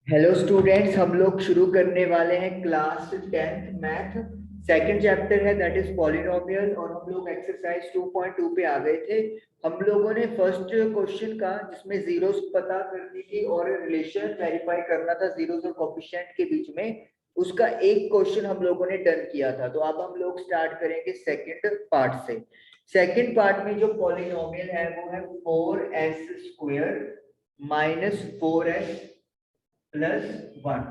Hello students, हम लोग शुरू करने वाले हैं class 10th math. Second chapter है दैट इज पॉलिनोमियल और हम लोग एक्सरसाइज 2.2 पे आ गए थे। हम लोगों ने फर्स्ट क्वेश्चन का जिसमें जीरोस पता करनी थी और रिलेशन वेरीफाई करना था जीरोस और कोफिशिएंट के बीच में, उसका एक क्वेश्चन हम लोगों ने डन किया था। तो अब हम लोग स्टार्ट करेंगे सेकंड पार्ट से। सेकंड पार्ट में जो पॉलिनोमियल है वो है 4s² माइनस 4s प्लस 1।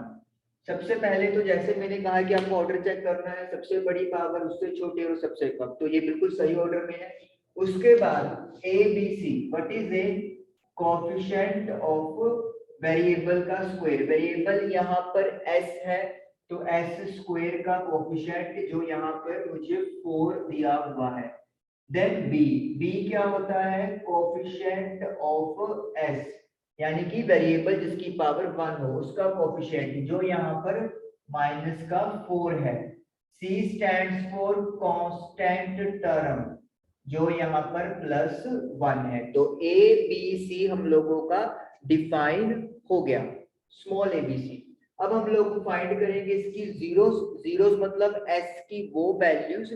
सबसे पहले तो जैसे मैंने कहा कि आपको ऑर्डर चेक करना है, सबसे बड़ी पावर उससे छोटी और सबसे कम, तो ये बिल्कुल सही ऑर्डर में है। उसके बाद A B C, what is a coefficient of variable का स्क्वायर। वेरिएबल यहाँ पर एस है, तो एस स्क्वायर का कोएफिशिएंट जो यहाँ पर मुझे 4 दिया हुआ है। देन बी, बी क्या होता है, कोएफिशिएंट ऑफ एस, यानी कि वेरिएबल जिसकी पावर 1 हो उसका कोएफिशिएंट जो यहाँ पर माइनस का 4 है। C stands for constant term जो यहाँ पर प्लस 1 है। तो ए बी सी हम लोगों का डिफाइन हो गया, स्मॉल एबीसी। अब हम लोग फाइंड करेंगे इसकी जीरोस। जीरोस मतलब एस की वो वैल्यूज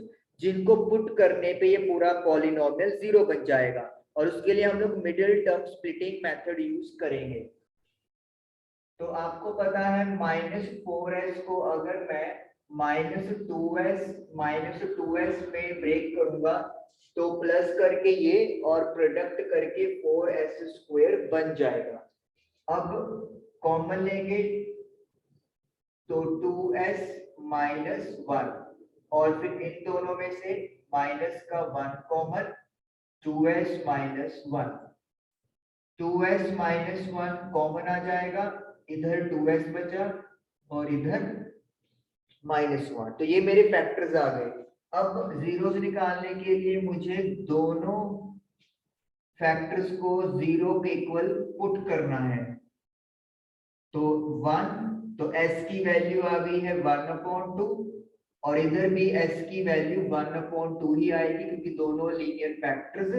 जिनको पुट करने पे ये पूरा पॉलिनोमियल जीरो बन जाएगा, और उसके लिए हम लोग middle term splitting method use करेंगे। तो आपको पता है -4s को अगर मैं -2s में ब्रेक करूंगा तो प्लस करके ये और प्रोडक्ट करके 4s² बन जाएगा। अब कॉमन लेंगे तो 2s माइनस 1, और फिर इन दोनों में से माइनस का 1 common, 2s minus 1। 2s minus 1 common आ जाएगा, इधर 2s बचा और इधर -1। तो ये मेरे फैक्टर्स आ गए। अब जीरोस निकालने के लिए मुझे दोनों फैक्टर्स को जीरो के इक्वल पुट करना है। तो 1, तो s की वैल्यू आ गई है 1/2, और इधर भी s की वैल्यू 1/2 ही आएगी क्योंकि दोनों लीनियर फैक्टर्स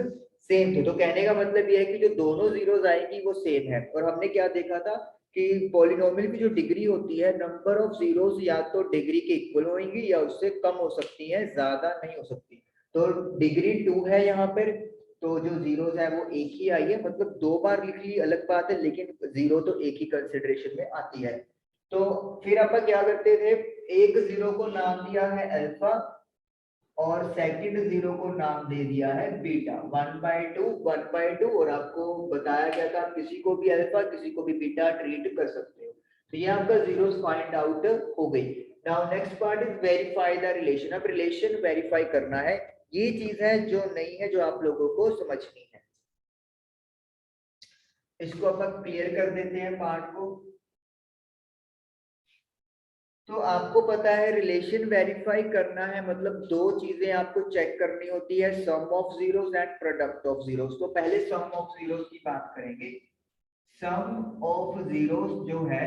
सेम थे। तो कहने का मतलब ये है कि जो दोनों जीरोस आएंगी वो सेम है। और हमने क्या देखा था कि पॉलिनोमियल की जो डिग्री होती है, नंबर ऑफ जीरोस या तो डिग्री के इक्वल होंगी या उससे कम हो सकती है, ज्यादा नहीं हो सकती। तो डिग्री 2 है यहाँ पर, तो जो जीरोस है वो एक ही आई है, मतलब दो बार लिख ली अलग बात है, लेकिन जीरो तो एक ही कंसिडरेशन में आती है। तो फिर अपन क्या करते थे, एक जीरो को नाम दिया है अल्फा और सेकंड जीरो को नाम दे दिया है बीटा। 1/2 1/2, और आपको बताया गया था किसी को भी अल्फा किसी को भी बीटा ट्रीट कर सकते हो। तो ये आपका जीरोस फाइंड आउट हो गई। Now next part is verify the relation. अब रिलेशन वेरीफाई करना है, ये चीज है जो नहीं है, जो आप लोगों को समझनी है। इसको अपन क्लियर कर देते हैं पार्ट को। तो आपको पता है रिलेशन वेरीफाई करना है मतलब दो चीजें आपको चेक करनी होती है, sum of zeros and product of zeros. तो पहले सम ऑफ जीरोस की बात करेंगे। सम ऑफ जीरोस जो है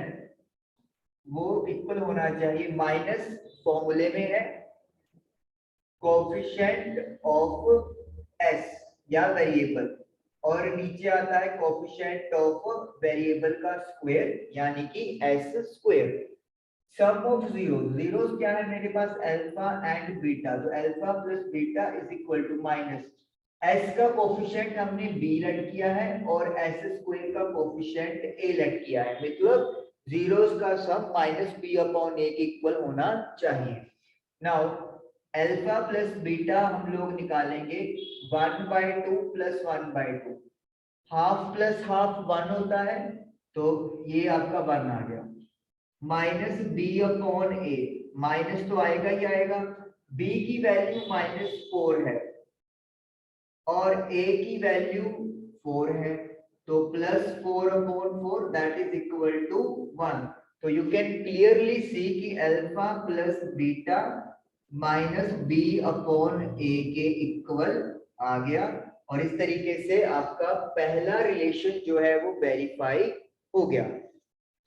वो इक्वल होना चाहिए, माइनस फॉर्मूले में है कोफिशिएंट ऑफ एस या वेरिएबल, और नीचे आता है कोफिशिएंट ऑफ वेरिएबल का स्क्वायर यानी कि S square. Sum of zero, zeros क्या है मेरे पास, अल्फा एंड बीटा। तो alpha plus beta is equal to minus S का कोफिशिएंट हमने बी लेट किया है और एस स्क्वायर का कोफिशिएंट ए लेट किया है, मतलब जीरोस का sum minus B upon A के इक्वल होना चाहिए। नाउ अल्फा प्लस बीटा हम लोग निकालेंगे 1/2 प्लस 1/2। हाफ प्लस हाफ 1 होता है, तो ये आपका 1 आ गया। माइनस बी अपॉन ए, माइनस तो आएगा ही आएगा, बी की वैल्यू -4 है और ए की वैल्यू 4 है, तो +4/4 दैट इज इक्वल टू 1। तो यू कैन क्लियरली सी कि alpha plus beta minus B upon A के इक्वल आ गया। और इस तरीके से आपका पहला रिलेशन जो है वो वेरीफाई हो गया।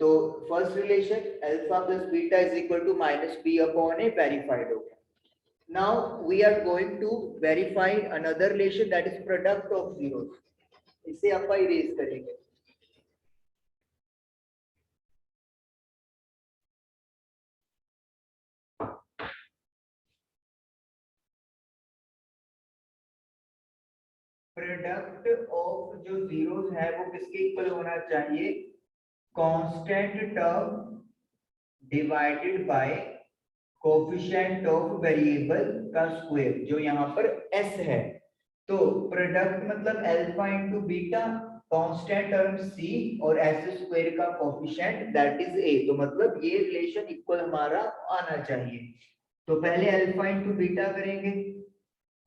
तो first relation alpha plus beta is equal to minus B upon A verified हो गया। Now we are going to verify another relation that is product of zeros. इसे आप इरेज करेंगे। प्रोडक्ट ऑफ जो जीरोस है वो किसके इक्वल होना चाहिए, constant term divided by coefficient of variable का स्क्वायर, जो यहाँ पर s है। तो प्रोडक्ट मतलब alpha into beta, constant term c और s स्क्वायर का कोफिशिएंट दैट इज a। तो मतलब ये रिलेशन इक्वल हमारा आना चाहिए। तो पहले अल्फा इंटू बीटा करेंगे,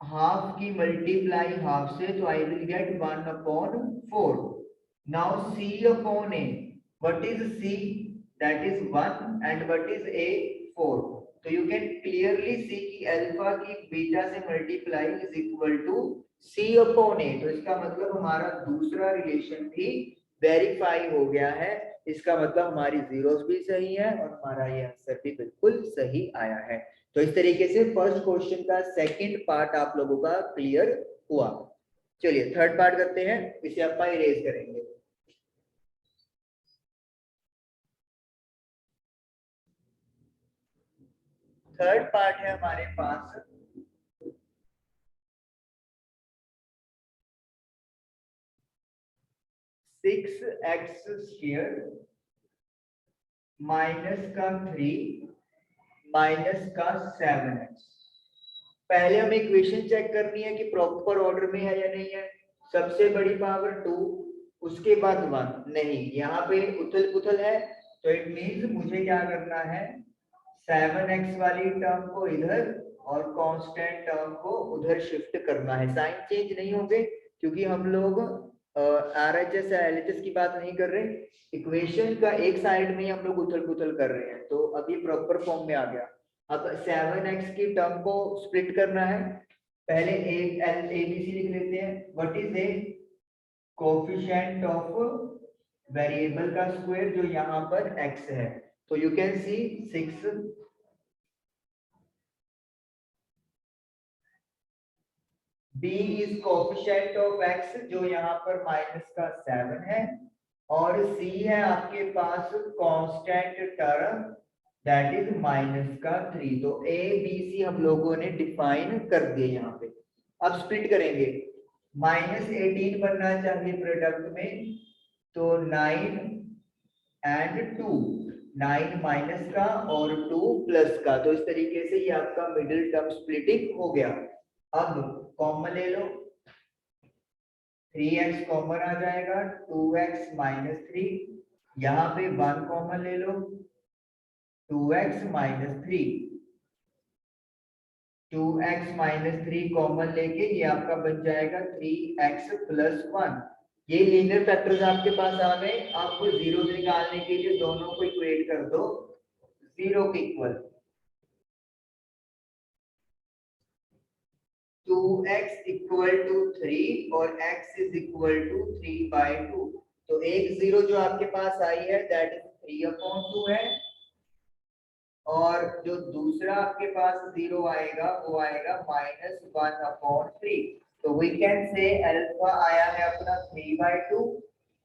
हाफ की मल्टीप्लाई हाफ से, तो I will get 1/4। Now c upon a, what is c, that is 1 and what is a, 4। तो यू कैन क्लियरली सी कि अल्फा की बीटा से multiply is equal to c upon a। तो इसका मतलब हमारा दूसरा रिलेशन भी वेरीफाई हो गया है। इसका मतलब हमारी जीरोस भी सही है और हमारा ये आंसर भी बिल्कुल सही आया है। तो इस तरीके से फर्स्ट क्वेश्चन का सेकंड पार्ट आप लोगों का क्लियर हुआ। चलिए थर्ड पार्ट करते हैं, इसे आप इरेज करेंगे। थर्ड पार्ट है हमारे पास 6x² माइनस का 3 माइनस का 7x। पहले हमें इक्वेशन चेक करनी है कि प्रॉपर ऑर्डर में है या नहीं है। सबसे बड़ी पावर 2, उसके बाद 1, नहीं यहाँ पे उथल पुथल है। तो इट मीन्स मुझे क्या करना है, 7x वाली टर्म को इधर और कांस्टेंट टर्म को उधर शिफ्ट करना है। साइन चेंज नहीं होंगे क्योंकि हम लोग RHS या LHS की बात नहीं कर रहे, इक्वेशन का एक साइड में ही हम लोग उथल पुथल कर रहे हैं। तो अब ये प्रॉपर फॉर्म में आ गया। अब 7x की टर्म को स्प्लिट करना है। पहले ABC लिख लेते हैं। What is A coefficient of variable का स्क्वायर, जो यहाँ पर x है। तो you can see 6 b is coefficient of x, जो यहाँ पर माइनस का 7 है, और c है आपके पास constant term that is minus का 3। तो a b c हम लोगों ने डिफाइन कर दिए यहाँ पे। अब स्प्लिट करेंगे, -18 बनना चाहिए प्रोडक्ट में, तो 9 एंड 2, 9 माइनस का और 2 प्लस का। तो इस तरीके से ये आपका मिडिल टर्म स्प्लिटिंग हो गया। अब कॉमन ले लो, 3x कॉमन आ जाएगा, 2x माइनस 3, यहाँ पे 1 कॉमन ले लो, 2x minus 3, 2x minus 3 common लेके ये आपका बन जाएगा 3x प्लस 1। ये लीनियर फैक्टर्स आपके पास आ गए। आपको जीरो निकालने के लिए दोनों को इक्वेट कर दो जीरो के इक्वल। 2x इक्वल टू 3 और x इज इक्वल टू 3/2। तो एक जीरो जो आपके पास आई है दैट इज 3/2 है, और जो दूसरा आपके पास जीरो आएगा वो आएगा -1/3। तो वी कैन से अल्फा आया है अपना 3/2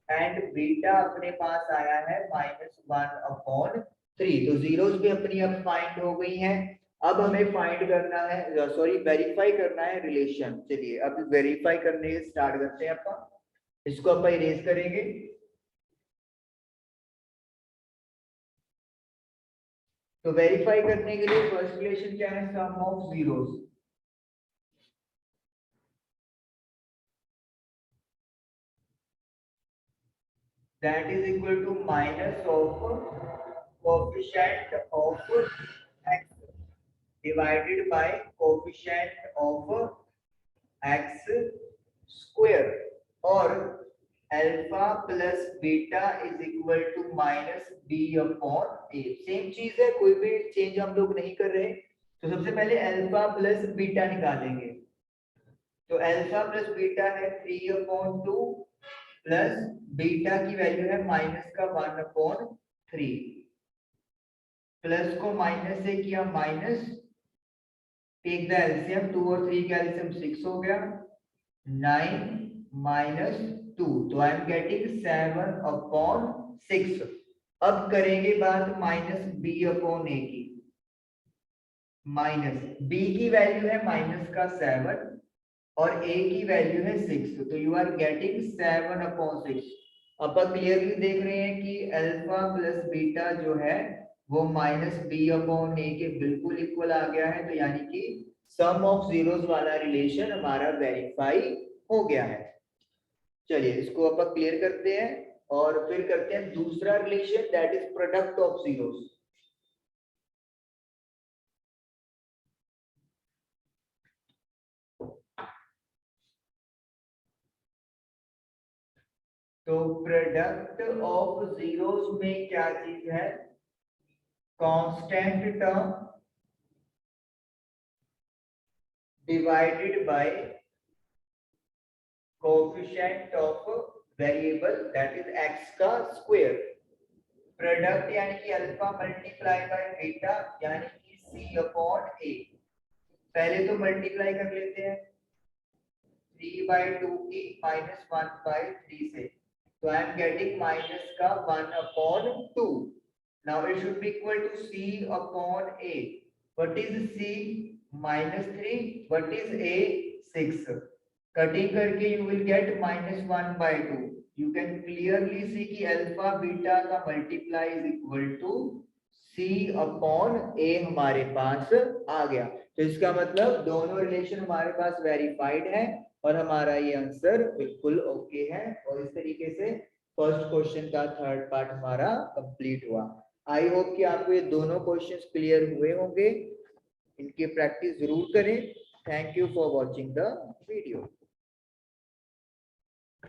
एंड बीटा अपने पास आया है -1/3। तो जीरोस भी अपनी अब फाइंड हो गई हैं। अब हमें फाइंड करना है, सॉरी वेरीफाई करना है रिलेशन। चलिए अब वेरीफाई करने स्टार्ट करते हैं। अपन इसको अपन इरेज करेंगे। तो वेरीफाई करने के लिए फर्स्ट रिलेशन क्या है, sum of zeros. That is equal to minus of coefficient of x divided by coefficient of x square, और alpha plus beta is equal to -b/a। Same चीज है, कोई भी चेंज हम लोग नहीं कर रहे। तो सबसे पहले अल्फा प्लस बीटा निकालेंगे। तो अल्फा प्लस बीटा है 3/2 प्लस बीटा की वैल्यू है -1/3। प्लस को माइनस से किया माइनस, टेक द एलसीएम, 2 और 3 का एलसीएम 6 हो गया, 9 - 2, तो आई एम गेटिंग 7/6। अब करेंगे बात -b/a की। माइनस b की वैल्यू है -7, और a की वैल्यू है 6, तो यू आर गेटिंग 7/6। अपन क्लियरली देख रहे हैं कि अल्फा प्लस बीटा जो है वो -b/a के बिल्कुल इक्वल आ गया है, तो यानी कि सम ऑफ जीरोस वाला रिलेशन हमारा वेरीफाई हो गया है। चलिए इसको अपन क्लियर करते हैं और फिर करते हैं दूसरा relation, that is product of zeros. तो प्रोडक्ट ऑफ जीरोस में क्या चीज है, constant term divided by coefficient of variable that is x का स्क्वायर। प्रोडक्ट यानी कि अल्फा मल्टीप्लाई बाय बीटा यानी कि c/a। पहले तो मल्टीप्लाई कर लेते हैं 3/2 की -1/3 से, तो आई एम गेटिंग माइनस का 1/2। now it should be equal to c/a। what is c? -3। what is a? 6। Cutting करके you will get -1/2। you can clearly see कि अल्फा बीटा का multiply is equal to c/a हमारे पास आ गया। तो इसका मतलब दोनों रिलेशन हमारे पास वेरीफाइड है और हमारा ये आंसर बिल्कुल ओके है। और इस तरीके से फर्स्ट क्वेश्चन का थर्ड पार्ट हमारा कंप्लीट हुआ। आई होप कि आपको ये दोनों क्वेश्चंस क्लियर हुए होंगे, इनकी प्रैक्टिस जरूर करें। Thank you for watching the video.